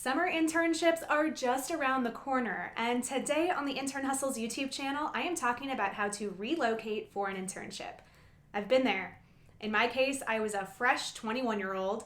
Summer internships are just around the corner, and today on the Intern Hustles YouTube channel, I am talking about how to relocate for an internship. I've been there. In my case, I was a fresh 21-year-old,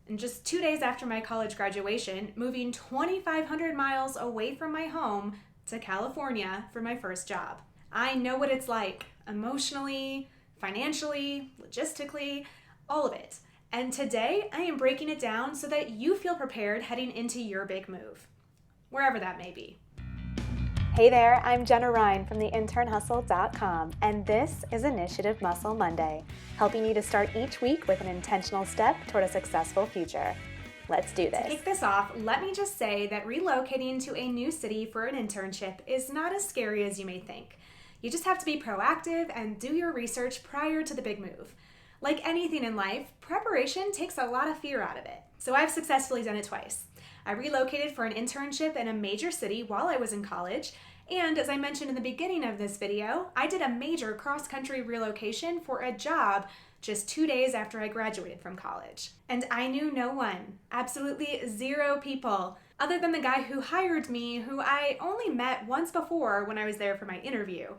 and just 2 days after my college graduation, moving 2,500 miles away from my home to California for my first job. I know what it's like, emotionally, financially, logistically, all of it. And today, I am breaking it down so that you feel prepared heading into your big move, wherever that may be. Hey there, I'm Jenna Ryan from the internhustle.com, and this is Initiative Muscle Monday, helping you to start each week with an intentional step toward a successful future. Let's do this. To kick this off, let me just say that relocating to a new city for an internship is not as scary as you may think. You just have to be proactive and do your research prior to the big move. Like anything in life, preparation takes a lot of fear out of it. So I've successfully done it twice. I relocated for an internship in a major city while I was in college, and as I mentioned in the beginning of this video, I did a major cross-country relocation for a job just 2 days after I graduated from college. And I knew no one, absolutely zero people, other than the guy who hired me, who I only met once before when I was there for my interview.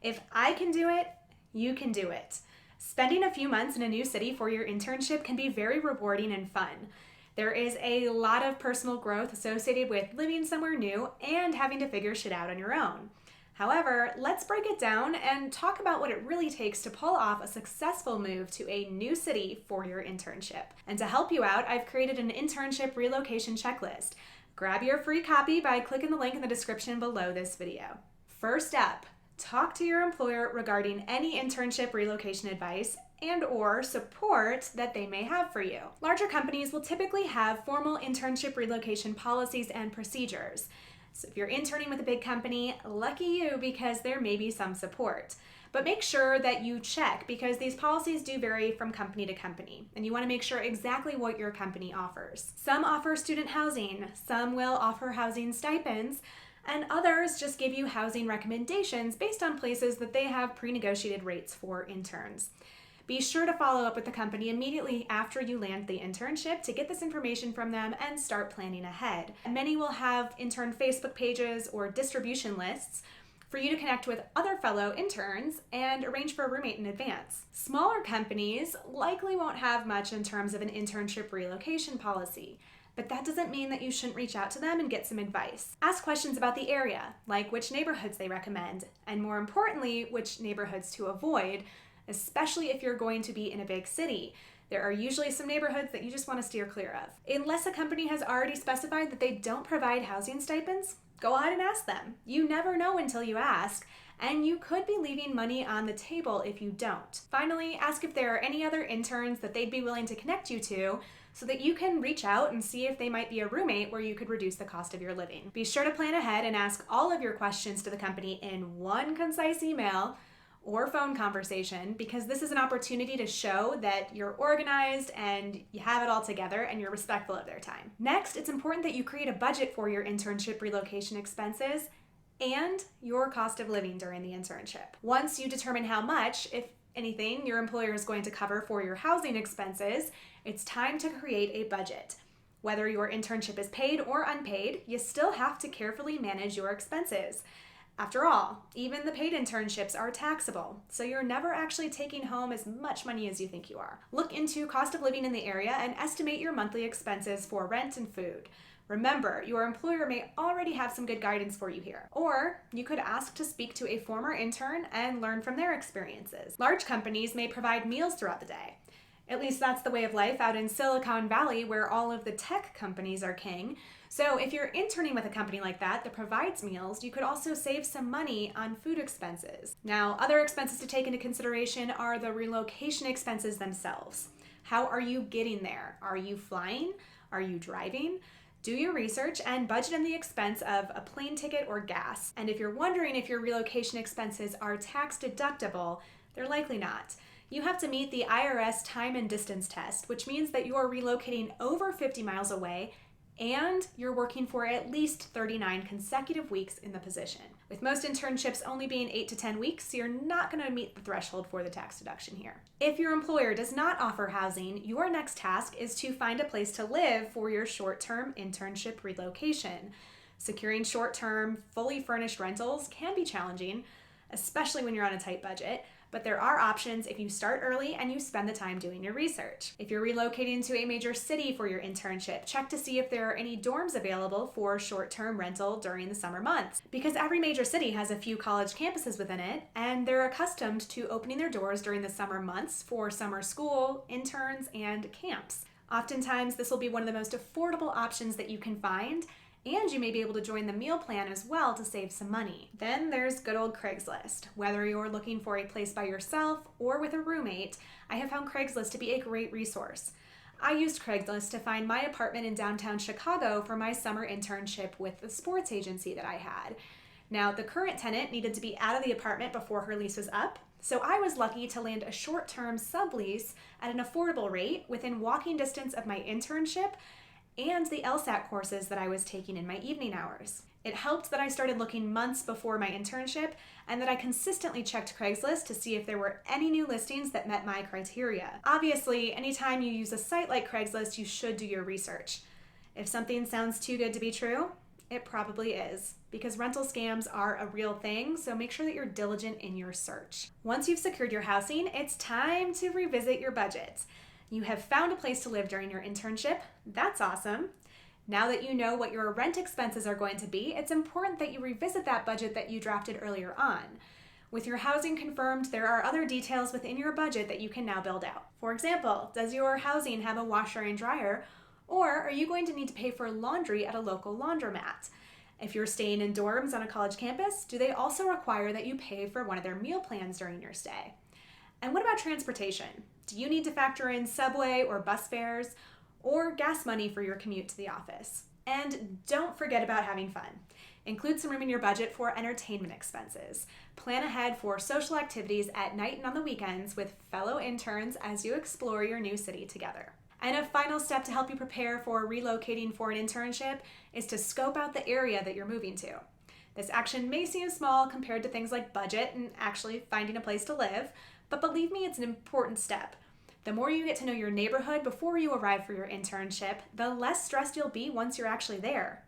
If I can do it, you can do it. Spending a few months in a new city for your internship can be very rewarding and fun. There is a lot of personal growth associated with living somewhere new and having to figure shit out on your own. However, let's break it down and talk about what it really takes to pull off a successful move to a new city for your internship. And to help you out, I've created an internship relocation checklist. Grab your free copy by clicking the link in the description below this video. First up, talk to your employer regarding any internship relocation advice and/or support that they may have for you. Larger companies will typically have formal internship relocation policies and procedures. So if you're interning with a big company, lucky you because there may be some support. But make sure that you check because these policies do vary from company to company, and you want to make sure exactly what your company offers. Some offer student housing, some will offer housing stipends, and others just give you housing recommendations based on places that they have pre-negotiated rates for interns. Be sure to follow up with the company immediately after you land the internship to get this information from them and start planning ahead. Many will have intern Facebook pages or distribution lists for you to connect with other fellow interns and arrange for a roommate in advance. Smaller companies likely won't have much in terms of an internship relocation policy. But that doesn't mean that you shouldn't reach out to them and get some advice. Ask questions about the area, like which neighborhoods they recommend, and more importantly, which neighborhoods to avoid, especially if you're going to be in a big city. There are usually some neighborhoods that you just want to steer clear of. Unless a company has already specified that they don't provide housing stipends, go ahead and ask them. You never know until you ask, and you could be leaving money on the table if you don't. Finally, ask if there are any other interns that they'd be willing to connect you to so that you can reach out and see if they might be a roommate where you could reduce the cost of your living. Be sure to plan ahead and ask all of your questions to the company in one concise email or phone conversation because this is an opportunity to show that you're organized and you have it all together and you're respectful of their time. Next, it's important that you create a budget for your internship relocation expenses and your cost of living during the internship. Once you determine how much, if anything, your employer is going to cover for your housing expenses, it's time to create a budget. Whether your internship is paid or unpaid, you still have to carefully manage your expenses. After all, even the paid internships are taxable, so you're never actually taking home as much money as you think you are. Look into cost of living in the area and estimate your monthly expenses for rent and food. Remember, your employer may already have some good guidance for you here. Or you could ask to speak to a former intern and learn from their experiences. Large companies may provide meals throughout the day. At least that's the way of life out in Silicon Valley where all of the tech companies are king. So if you're interning with a company like that provides meals, you could also save some money on food expenses. Now, other expenses to take into consideration are the relocation expenses themselves. How are you getting there? Are you flying? Are you driving? Do your research and budget in the expense of a plane ticket or gas. And if you're wondering if your relocation expenses are tax deductible, they're likely not. You have to meet the IRS time and distance test, which means that you are relocating over 50 miles away and you're working for at least 39 consecutive weeks in the position. With most internships only being 8 to 10 weeks, you're not going to meet the threshold for the tax deduction here. If your employer does not offer housing, your next task is to find a place to live for your short-term internship relocation. Securing short-term, fully furnished rentals can be challenging, especially when you're on a tight budget, but there are options if you start early and you spend the time doing your research. If you're relocating to a major city for your internship, check to see if there are any dorms available for short-term rental during the summer months, because every major city has a few college campuses within it, and they're accustomed to opening their doors during the summer months for summer school, interns, and camps. Oftentimes, this will be one of the most affordable options that you can find, and you may be able to join the meal plan as well to save some money. Then there's good old Craigslist. Whether you're looking for a place by yourself or with a roommate, I have found Craigslist to be a great resource. I used Craigslist to find my apartment in downtown Chicago for my summer internship with the sports agency that I had. Now, the current tenant needed to be out of the apartment before her lease was up, so I was lucky to land a short-term sublease at an affordable rate within walking distance of my internship and the LSAT courses that I was taking in my evening hours. It helped that I started looking months before my internship and that I consistently checked Craigslist to see if there were any new listings that met my criteria. Obviously, anytime you use a site like Craigslist, you should do your research. If something sounds too good to be true, it probably is, because rental scams are a real thing, so make sure that you're diligent in your search. Once you've secured your housing, it's time to revisit your budget. You have found a place to live during your internship. That's awesome. Now that you know what your rent expenses are going to be, it's important that you revisit that budget that you drafted earlier on. With your housing confirmed, there are other details within your budget that you can now build out. For example, does your housing have a washer and dryer, or are you going to need to pay for laundry at a local laundromat? If you're staying in dorms on a college campus, do they also require that you pay for one of their meal plans during your stay? And what about transportation? Do you need to factor in subway or bus fares or gas money for your commute to the office? And don't forget about having fun. Include some room in your budget for entertainment expenses. Plan ahead for social activities at night and on the weekends with fellow interns as you explore your new city together. And a final step to help you prepare for relocating for an internship is to scope out the area that you're moving to. This action may seem small compared to things like budget and actually finding a place to live, but believe me, it's an important step. The more you get to know your neighborhood before you arrive for your internship, the less stressed you'll be once you're actually there,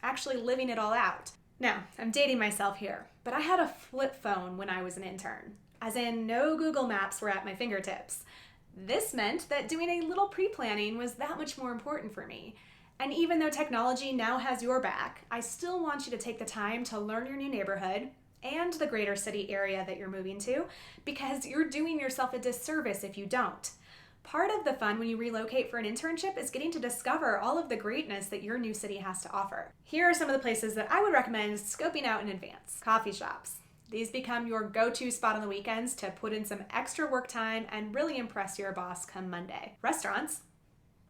actually living it all out. Now, I'm dating myself here, but I had a flip phone when I was an intern, as in no Google Maps were at my fingertips. This meant that doing a little pre-planning was that much more important for me. And even though technology now has your back, I still want you to take the time to learn your new neighborhood and the greater city area that you're moving to, because you're doing yourself a disservice if you don't. Part of the fun when you relocate for an internship is getting to discover all of the greatness that your new city has to offer. Here are some of the places that I would recommend scoping out in advance. Coffee shops. These become your go-to spot on the weekends to put in some extra work time and really impress your boss come Monday. Restaurants,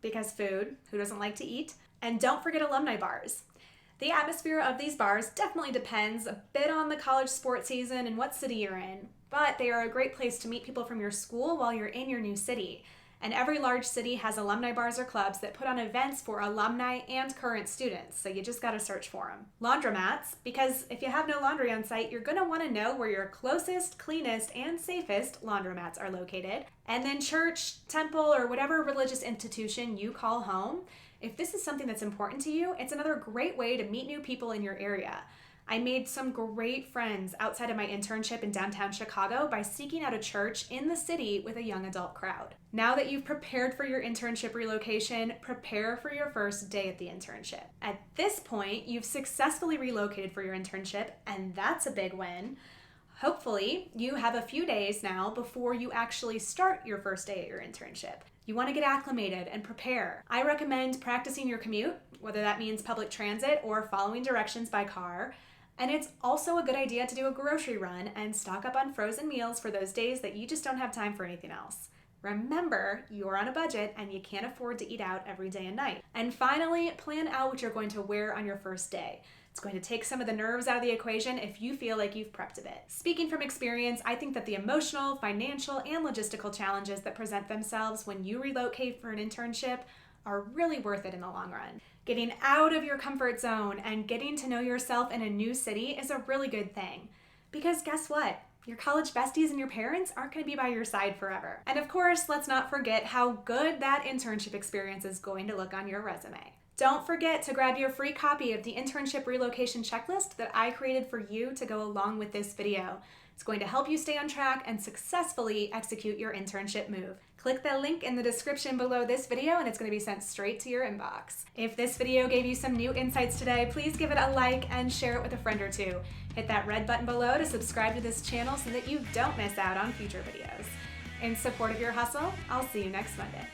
because food, who doesn't like to eat? And don't forget alumni bars. The atmosphere of these bars definitely depends a bit on the college sports season and what city you're in, but they are a great place to meet people from your school while you're in your new city. And every large city has alumni bars or clubs that put on events for alumni and current students, so you just gotta search for them. Laundromats, because if you have no laundry on site, you're gonna wanna know where your closest, cleanest, and safest laundromats are located. And then church, temple, or whatever religious institution you call home. If this is something that's important to you, it's another great way to meet new people in your area. I made some great friends outside of my internship in downtown Chicago by seeking out a church in the city with a young adult crowd. Now that you've prepared for your internship relocation, prepare for your first day at the internship. At this point, you've successfully relocated for your internship, and that's a big win. Hopefully, you have a few days now before you actually start your first day at your internship. You want to get acclimated and prepare. I recommend practicing your commute, whether that means public transit or following directions by car. And it's also a good idea to do a grocery run and stock up on frozen meals for those days that you just don't have time for anything else. Remember, you're on a budget and you can't afford to eat out every day and night. And finally, plan out what you're going to wear on your first day. It's going to take some of the nerves out of the equation if you feel like you've prepped a bit. Speaking from experience, I think that the emotional, financial, and logistical challenges that present themselves when you relocate for an internship are really worth it in the long run. Getting out of your comfort zone and getting to know yourself in a new city is a really good thing. Because guess what? Your college besties and your parents aren't going to be by your side forever. And of course, let's not forget how good that internship experience is going to look on your resume. Don't forget to grab your free copy of the Internship Relocation Checklist that I created for you to go along with this video. It's going to help you stay on track and successfully execute your internship move. Click the link in the description below this video and it's going to be sent straight to your inbox. If this video gave you some new insights today, please give it a like and share it with a friend or two. Hit that red button below to subscribe to this channel so that you don't miss out on future videos. In support of your hustle, I'll see you next Monday.